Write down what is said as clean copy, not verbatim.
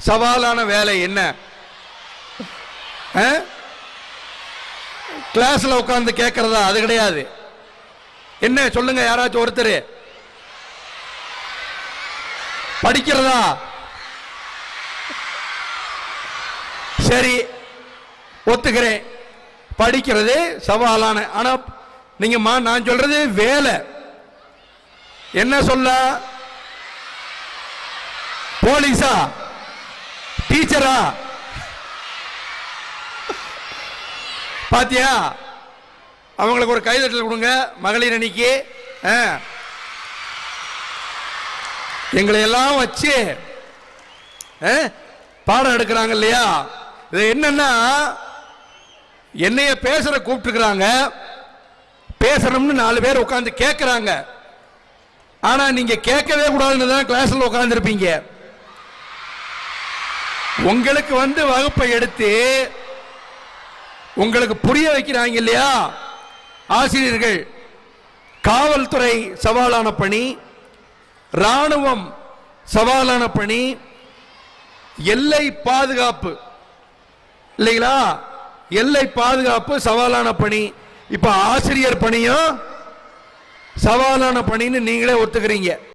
சவாலான வேலை என்ன? கிளாஸ்ல உட்கார்ந்து கேட்கறதா? அது கிடையாது. என்ன சொல்லுங்க, யாராச்சும் ஒருத்தர். படிக்கிறதா? சரி, ஒத்துக்கிறேன், படிக்கிறது சவாலான. ஆனா நீங்க நான் சொல்றது வேலை. என்ன சொல்ல? போலீஸா, டீச்சரா? பாத்தியா? அவங்களுக்கு ஒரு கைதட்டல் கொடுங்க. மகளிர் அணிக்கு எங்களை எல்லாம் வச்சு பாடம் எடுக்கிறாங்க இல்லையா? இது என்னன்னா, என்னைய பேசுற கூப்பிட்டுக்கிறாங்க, பேசணும்னு 4 பேர் உட்கார்ந்து கேட்கிறாங்க. ஆனா நீங்க கேட்கவே கூடாதுன்னு தான் கிளாஸ்ல உட்கார்ந்து இருப்பீங்க. உங்களுக்கு வகுப்பை எடுத்து உங்களுக்கு புரிய வைக்கிறாங்க இல்லையா ஆசிரியர்கள். காவல்துறை சவாலான பணி, ராணுவம் சவாலான பணி, எல்லை பாதுகாப்பு இல்லைங்களா? எல்லை பாதுகாப்பு சவாலான பணி. இப்ப ஆசிரியர் பணியும் சவாலான பணின்னு நீங்களே ஒத்துக்கிறீங்க.